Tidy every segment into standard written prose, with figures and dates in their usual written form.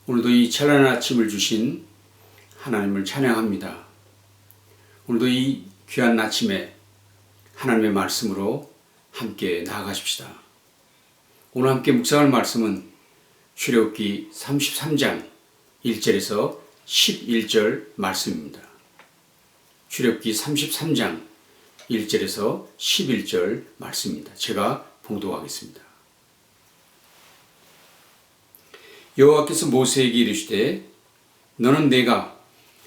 오늘도 이 찬란한 아침을 주신 하나님을 찬양합니다. 오늘도 이 귀한 아침에 하나님의 말씀으로 함께 나아가십시다. 오늘 함께 묵상할 말씀은 출애굽기 33장 1절에서 11절 말씀입니다. 출애굽기 33장 1절에서 11절 말씀입니다. 제가 봉독하겠습니다. 여호와께서 모세에게 이르시되 너는 내가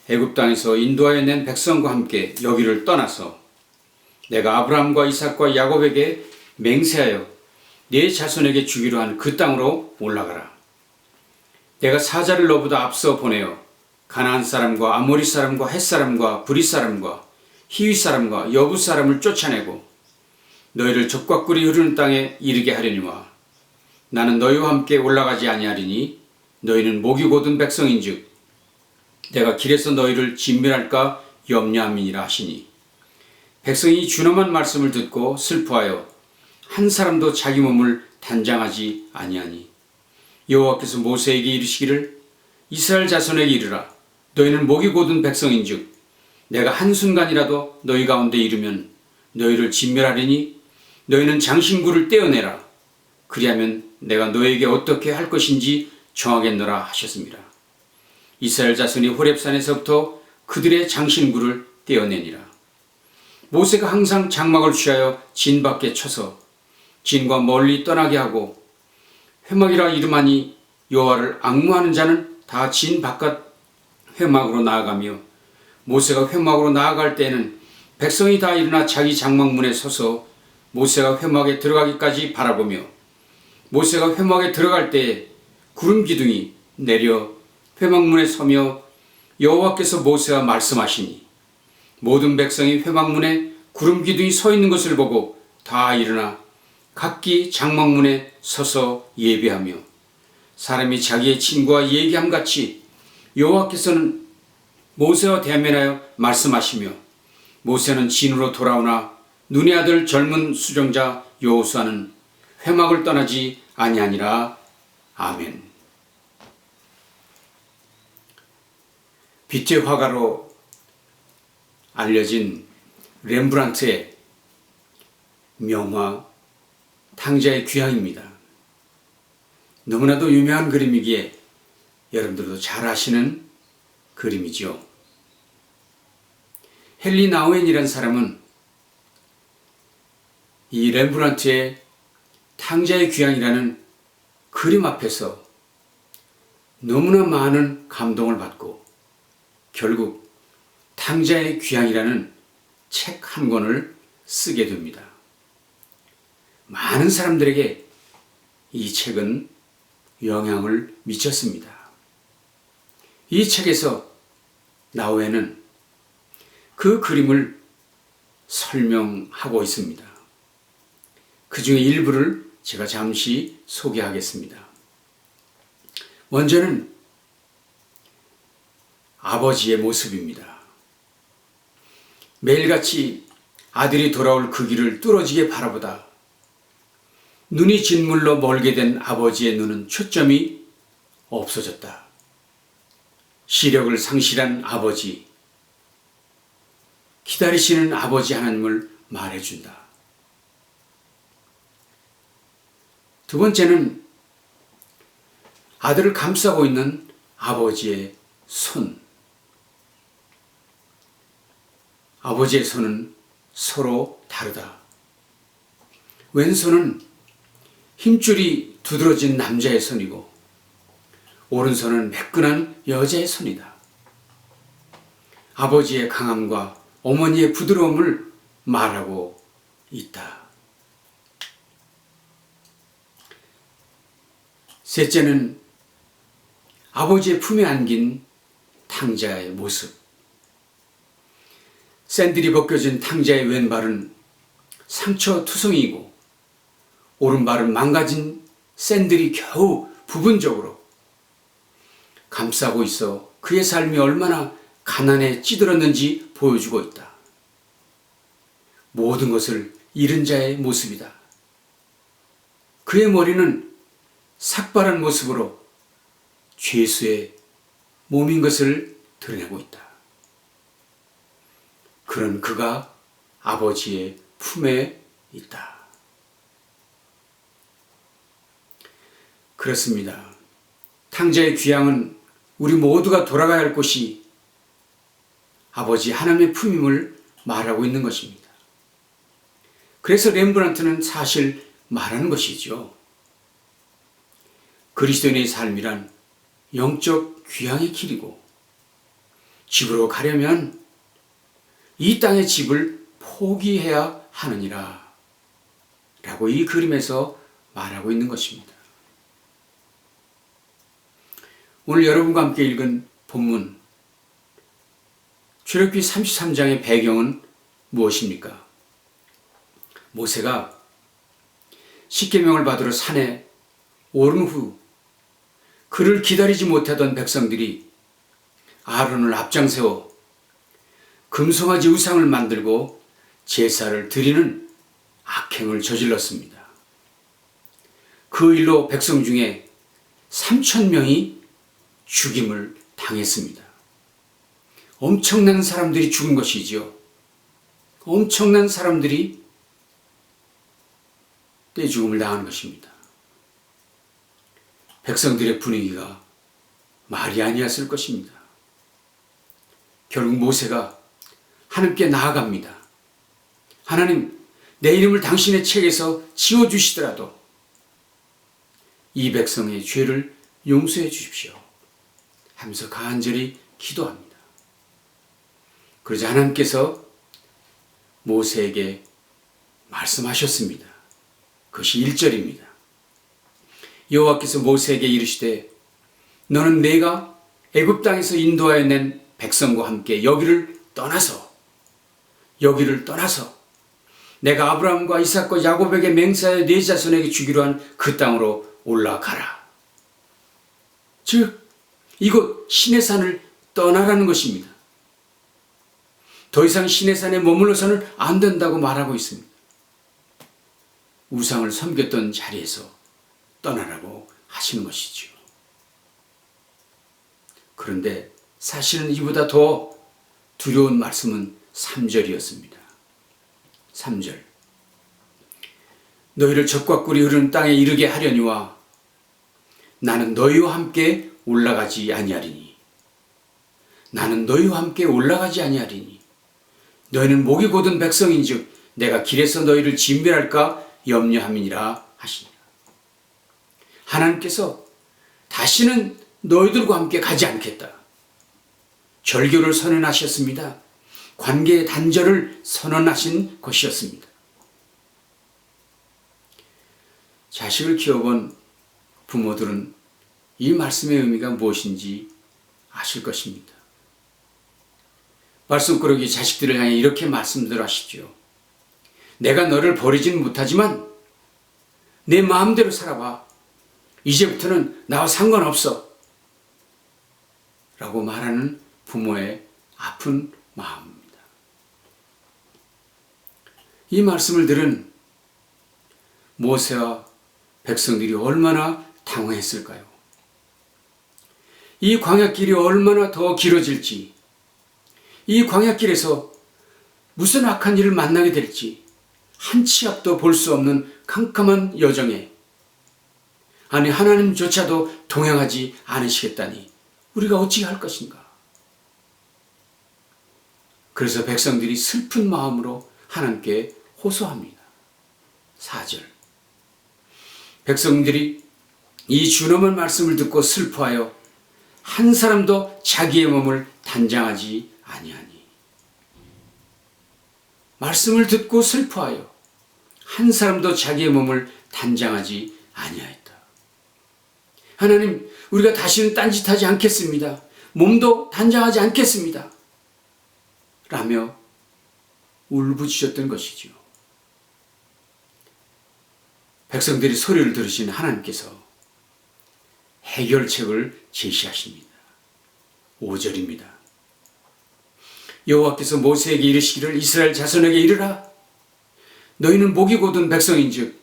애굽 땅에서 인도하여 낸 백성과 함께 여기를 떠나서 내가 아브라함과 이삭과 야곱에게 맹세하여 네 자손에게 주기로 한 그 땅으로 올라가라. 내가 사자를 너보다 앞서 보내어 가나안 사람과 아모리 사람과 헷 사람과 브리 사람과 히위 사람과 여부 사람을 쫓아내고 너희를 적과 꿀이 흐르는 땅에 이르게 하려니와 나는 너희와 함께 올라가지 아니하리니 너희는 목이 곧은 백성인즉 내가 길에서 너희를 진멸할까 염려함이니라 하시니 백성이 준엄한 말씀을 듣고 슬퍼하여 한 사람도 자기 몸을 단장하지 아니하니 여호와께서 모세에게 이르시기를 이스라엘 자손에게 이르라 너희는 목이 곧은 백성인즉 내가 한순간이라도 너희 가운데 이르면 너희를 진멸하리니 너희는 장신구를 떼어내라 그리하면 내가 너에게 어떻게 할 것인지 정하겠노라 하셨습니다. 이스라엘 자손이 호렙산에서부터 그들의 장신구를 떼어내니라. 모세가 항상 장막을 취하여 진 밖에 쳐서 진과 멀리 떠나게 하고 회막이라 이름하니 여호와를 앙무하는 자는 다 진 바깥 회막으로 나아가며 모세가 회막으로 나아갈 때에는 백성이 다 일어나 자기 장막문에 서서 모세가 회막에 들어가기까지 바라보며 모세가 회막에 들어갈 때에 구름 기둥이 내려 회막문에 서며 여호와께서 모세와 말씀하시니 모든 백성이 회막문에 구름 기둥이 서 있는 것을 보고 다 일어나 각기 장막문에 서서 예배하며 사람이 자기의 친구와 얘기함 같이 여호와께서는 모세와 대면하여 말씀하시며 모세는 진으로 돌아오나 눈의 아들 젊은 수정자 여호수아는 회막을 떠나지 아니하니라. 아멘. 빛의 화가로 알려진 렘브란트의 명화 탕자의 귀향입니다. 너무나도 유명한 그림이기에 여러분들도 잘 아시는 그림이죠. 헨리 나우엔이라는 사람은 이 렘브란트의 탕자의 귀향이라는 그림 앞에서 너무나 많은 감동을 받고 결국 탕자의 귀향이라는 책 한 권을 쓰게 됩니다. 많은 사람들에게 이 책은 영향을 미쳤습니다. 이 책에서 나우엔은 그 그림을 설명하고 있습니다. 그 중에 일부를 제가 잠시 소개하겠습니다. 먼저는 아버지의 모습입니다. 매일같이 아들이 돌아올 그 길을 뚫어지게 바라보다 눈이 진물로 멀게 된 아버지의 눈은 초점이 없어졌다. 시력을 상실한 아버지, 기다리시는 아버지 하나님을 말해준다. 두 번째는 아들을 감싸고 있는 아버지의 손. 아버지의 손은 서로 다르다. 왼손은 힘줄이 두드러진 남자의 손이고 오른손은 매끈한 여자의 손이다. 아버지의 강함과 어머니의 부드러움을 말하고 있다. 셋째는 아버지의 품에 안긴 탕자의 모습. 샌들이 벗겨진 탕자의 왼발은 상처투성이고 오른발은 망가진 샌들이 겨우 부분적으로 감싸고 있어 그의 삶이 얼마나 가난에 찌들었는지 보여주고 있다. 모든 것을 잃은 자의 모습이다. 그의 머리는 삭발한 모습으로 죄수의 몸인 것을 드러내고 있다. 그런 그가 아버지의 품에 있다. 그렇습니다. 탕자의 귀향은 우리 모두가 돌아가야 할 곳이 아버지 하나님의 품임을 말하고 있는 것입니다. 그래서 렘브란트는 사실 말하는 것이죠. 그리스도인의 삶이란 영적 귀향의 길이고, 집으로 가려면 이 땅의 집을 포기해야 하느니라 라고 이 그림에서 말하고 있는 것입니다. 오늘 여러분과 함께 읽은 본문 출애굽기 33장의 배경은 무엇입니까? 모세가 십계명을 받으러 산에 오른 후 그를 기다리지 못하던 백성들이 아론을 앞장세워 금송아지 우상을 만들고 제사를 드리는 악행을 저질렀습니다. 그 일로 백성 중에 3,000명이 죽임을 당했습니다. 엄청난 사람들이 죽은 것이지요. 엄청난 사람들이 떼죽음을 당하는 것입니다. 백성들의 분위기가 말이 아니었을 것입니다. 결국 모세가 하나님께 나아갑니다. 하나님, 내 이름을 당신의 책에서 지워주시더라도 이 백성의 죄를 용서해 주십시오 하면서 간절히 기도합니다. 그러자 하나님께서 모세에게 말씀하셨습니다. 그것이 1절입니다. 여호와께서 모세에게 이르시되 너는 내가 애굽 땅에서 인도하여 낸 백성과 함께 여기를 떠나서 내가 아브라함과 이삭과 야곱에게 맹세하여 네 자손에게 주기로 한 그 땅으로 올라가라. 즉 이곳 시내산을 떠나라는 것입니다. 더 이상 시내산에 머물러서는 안 된다고 말하고 있습니다. 우상을 섬겼던 자리에서 떠나라고 하시는 것이죠. 그런데 사실은 이보다 더 두려운 말씀은 3절이었습니다. 3절. 너희를 적과 꿀이 흐르는 땅에 이르게 하려니와 나는 너희와 함께 올라가지 아니하리니. 나는 너희와 함께 올라가지 아니하리니. 너희는 목이 곧은 백성인즉 내가 길에서 너희를 진멸할까 염려함이니라 하시니라. 하나님께서 다시는 너희들과 함께 가지 않겠다. 절교를 선언하셨습니다. 관계의 단절을 선언하신 것이었습니다. 자식을 키워본 부모들은 이 말씀의 의미가 무엇인지 아실 것입니다. 말씀꾸러기 자식들을 향해 이렇게 말씀들 하시죠. 내가 너를 버리지는 못하지만 내 마음대로 살아봐. 이제부터는 나와 상관없어. 라고 말하는 부모의 아픈 마음입니다. 이 말씀을 들은 모세와 백성들이 얼마나 당황했을까요? 이 광야길이 얼마나 더 길어질지, 이 광야길에서 무슨 악한 일을 만나게 될지 한 치 앞도 볼 수 없는 캄캄한 여정에 아니 하나님조차도 동행하지 않으시겠다니 우리가 어찌 할 것인가? 그래서 백성들이 슬픈 마음으로 하나님께 호소합니다. 4절. 백성들이 이 준엄한 말씀을 듣고 슬퍼하여 한 사람도 자기의 몸을 단장하지 아니하니. 말씀을 듣고 슬퍼하여 한 사람도 자기의 몸을 단장하지 아니하였다. 하나님, 우리가 다시는 딴짓하지 않겠습니다. 몸도 단장하지 않겠습니다. 라며 울부짖었던 것이죠. 백성들이 소리를 들으신 하나님께서 해결책을 제시하십니다. 5절입니다. 여호와께서 모세에게 이르시기를 이스라엘 자손에게 이르라. 너희는 목이 곧은 백성인즉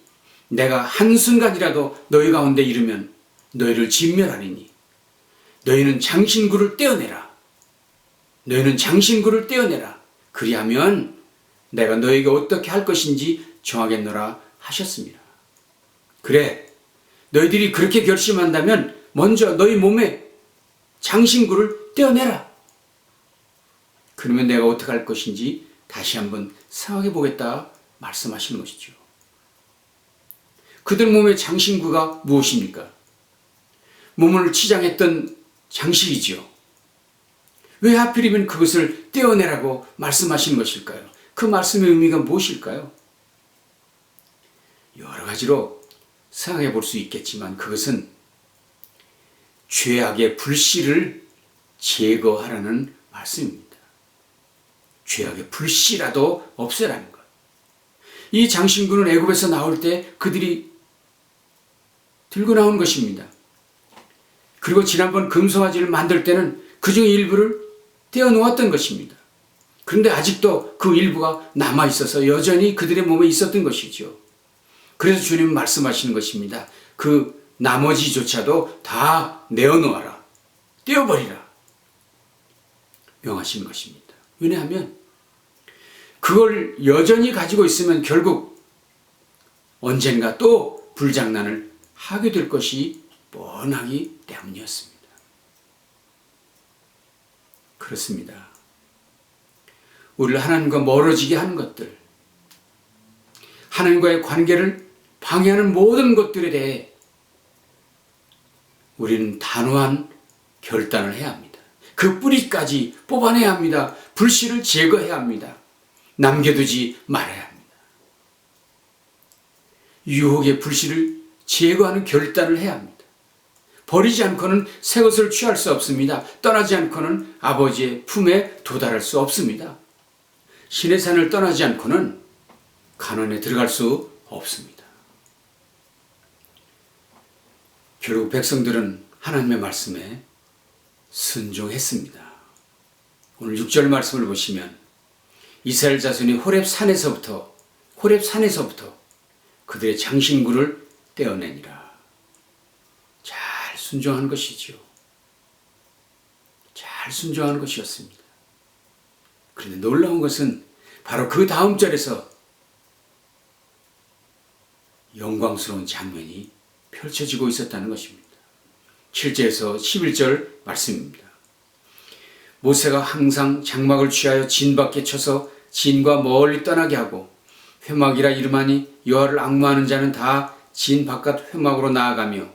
내가 한순간이라도 너희 가운데 이르면 너희를 진멸하리니 너희는 장신구를 떼어내라. 너희는 장신구를 떼어내라. 그리하면 내가 너희에게 어떻게 할 것인지 정하겠노라 하셨습니다. 그래, 너희들이 그렇게 결심한다면 먼저 너희 몸에 장신구를 떼어내라. 그러면 내가 어떻게 할 것인지 다시 한번 생각해 보겠다 말씀하시는 것이죠. 그들 몸의 장신구가 무엇입니까? 몸을 치장했던 장식이지요. 왜 하필이면 그것을 떼어내라고 말씀하시는 것일까요? 그 말씀의 의미가 무엇일까요? 여러 가지로 생각해 볼 수 있겠지만 그것은 죄악의 불씨를 제거하라는 말씀입니다. 죄악의 불씨라도 없애라는 것. 이 장신구는 애굽에서 나올 때 그들이 들고 나온 것입니다. 그리고 지난번 금송아지를 만들 때는 그 중에 일부를 떼어 놓았던 것입니다. 그런데 아직도 그 일부가 남아 있어서 여전히 그들의 몸에 있었던 것이죠. 그래서 주님은 말씀하시는 것입니다. 그 나머지조차도 다 내어놓아라. 떼어버리라. 명하시는 것입니다. 왜냐하면 그걸 여전히 가지고 있으면 결국 언젠가 또 불장난을 하게 될 것이 뻔하기 때문이었습니다. 그렇습니다. 우리를 하나님과 멀어지게 하는 것들, 하나님과의 관계를 방해하는 모든 것들에 대해 우리는 단호한 결단을 해야 합니다. 그 뿌리까지 뽑아내야 합니다. 불씨를 제거해야 합니다. 남겨두지 말아야 합니다. 유혹의 불씨를 제거하는 결단을 해야 합니다. 버리지 않고는 새 것을 취할 수 없습니다. 떠나지 않고는 아버지의 품에 도달할 수 없습니다. 신의 산을 떠나지 않고는 가나안에 들어갈 수 없습니다. 결국 백성들은 하나님의 말씀에 순종했습니다. 오늘 6절 말씀을 보시면 이스라엘 자손이 호렙산에서부터 그들의 장신구를 떼어내니라. 잘 순종한 것이지요. 잘 순종한 것이었습니다. 그런데 놀라운 것은 바로 그 다음 절에서 영광스러운 장면이 펼쳐지고 있었다는 것입니다. 7절에서 11절 말씀입니다. 모세가 항상 장막을 취하여 진 밖에 쳐서 진과 멀리 떠나게 하고 회막이라 이름하니 여호와를 앙무하는 자는 다 진 바깥 회막으로 나아가며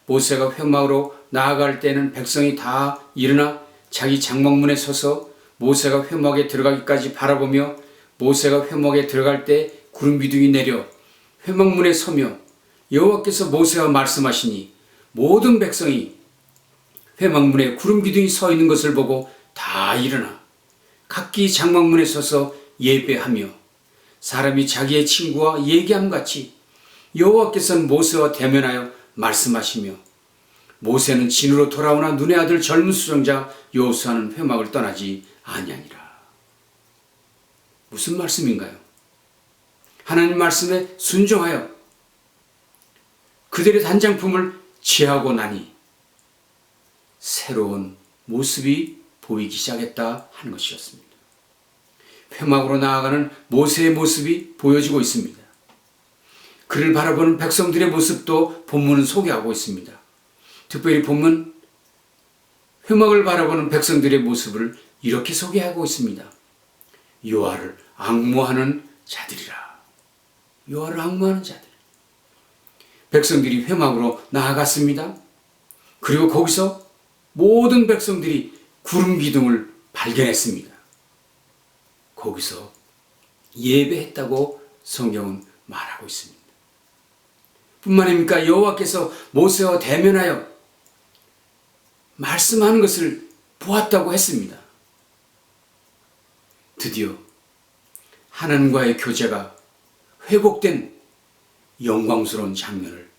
모세가 회막으로 나아갈 때는 백성이 다 일어나 자기 장막문에 서서 모세가 회막에 들어가기까지 바라보며 모세가 회막에 들어갈 때 구름 기둥이 내려 회막문에 서며 여호와께서 모세와 말씀하시니 모든 백성이 회막문에 구름 기둥이 서 있는 것을 보고 다 일어나 각기 장막문에 서서 예배하며 사람이 자기의 친구와 얘기함 같이 여호와께서는 모세와 대면하여 말씀하시며 모세는 진으로 돌아오나 눈의 아들 젊은 수정자 여호수아는 회막을 떠나지 아니하니라. 무슨 말씀인가요? 하나님 말씀에 순종하여 그들의 단장품을 취하고 나니 새로운 모습이 보이기 시작했다 하는 것이었습니다. 회막으로 나아가는 모세의 모습이 보여지고 있습니다. 그를 바라보는 백성들의 모습도 본문은 소개하고 있습니다. 특별히 본문 회막을 바라보는 백성들의 모습을 이렇게 소개하고 있습니다. 여호와를 앙무하는 자들이라. 여호와를 앙무하는 자들. 백성들이 회막으로 나아갔습니다. 그리고 거기서 모든 백성들이 구름 기둥을 발견했습니다. 거기서 예배했다고 성경은 말하고 있습니다. 뿐만 아니라 여호와께서 모세와 대면하여 말씀하는 것을 보았다고 했습니다. 드디어 하나님과의 교제가 회복된 영광스러운 장면을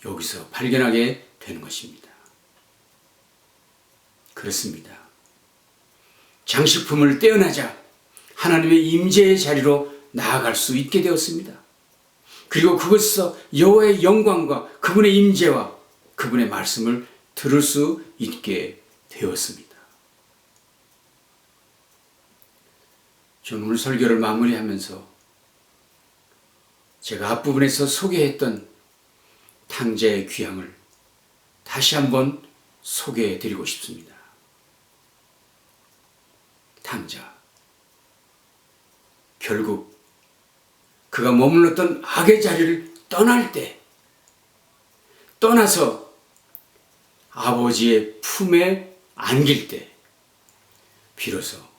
여기서 발견하게 되는 것입니다. 그렇습니다. 장식품을 떼어내자 하나님의 임재의 자리로 나아갈 수 있게 되었습니다. 그리고 그곳에서 여호와의 영광과 그분의 임재와 그분의 말씀을 들을 수 있게 되었습니다. 저는 오늘 설교를 마무리하면서 제가 앞부분에서 소개했던 탕자의 귀향을 다시 한번 소개해 드리고 싶습니다. 탕자. 결국 그가 머물렀던 악의 자리를 떠날 때, 떠나서 아버지의 품에 안길 때 비로소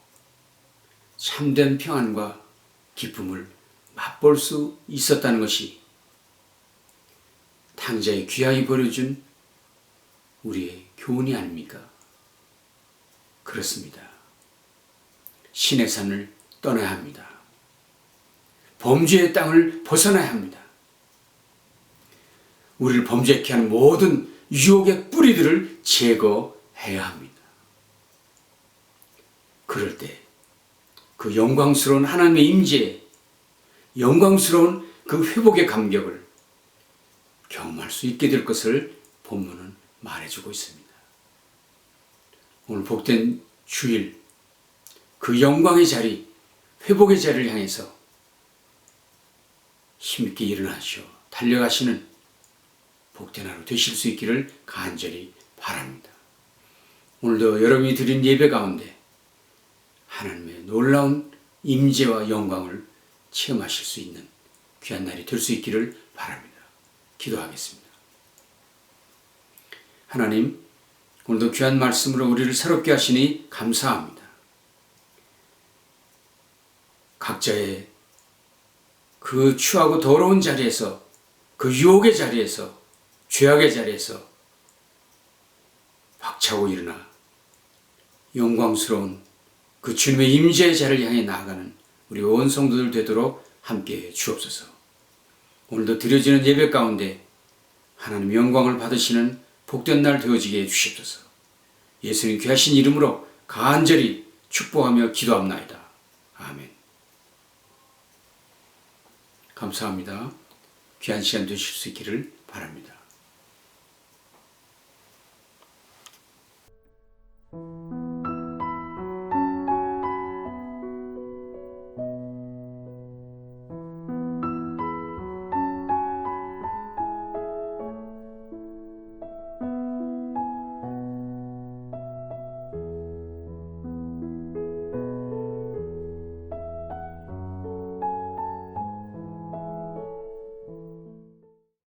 참된 평안과 기쁨을 맛볼 수 있었다는 것이 탕자의 귀향이 보여준 우리의 교훈이 아닙니까? 그렇습니다. 신의 산을 떠나야 합니다. 범죄의 땅을 벗어나야 합니다. 우리를 범죄케 하는 모든 유혹의 뿌리들을 제거해야 합니다. 그럴 때 그 영광스러운 하나님의 임재에 영광스러운 그 회복의 감격을 경험할 수 있게 될 것을 본문은 말해주고 있습니다. 오늘 복된 주일, 그 영광의 자리, 회복의 자리를 향해서 힘있게 일어나시오. 달려가시는 복된 하루 되실 수 있기를 간절히 바랍니다. 오늘도 여러분이 드린 예배 가운데 하나님의 놀라운 임재와 영광을 체험하실 수 있는 귀한 날이 될 수 있기를 바랍니다. 기도하겠습니다. 하나님, 오늘도 귀한 말씀으로 우리를 새롭게 하시니 감사합니다. 각자의 그 추하고 더러운 자리에서, 그 유혹의 자리에서, 죄악의 자리에서 박차고 일어나 영광스러운 그 주님의 임재의 자리를 향해 나아가는 우리 온 성도들 되도록 함께해 주옵소서. 오늘도 드려지는 예배 가운데 하나님 영광을 받으시는 복된 날 되어지게 해주시옵소서. 예수님 귀하신 이름으로 간절히 축복하며 기도합나이다. 아멘. 감사합니다. 귀한 시간 되실 수 있기를 바랍니다.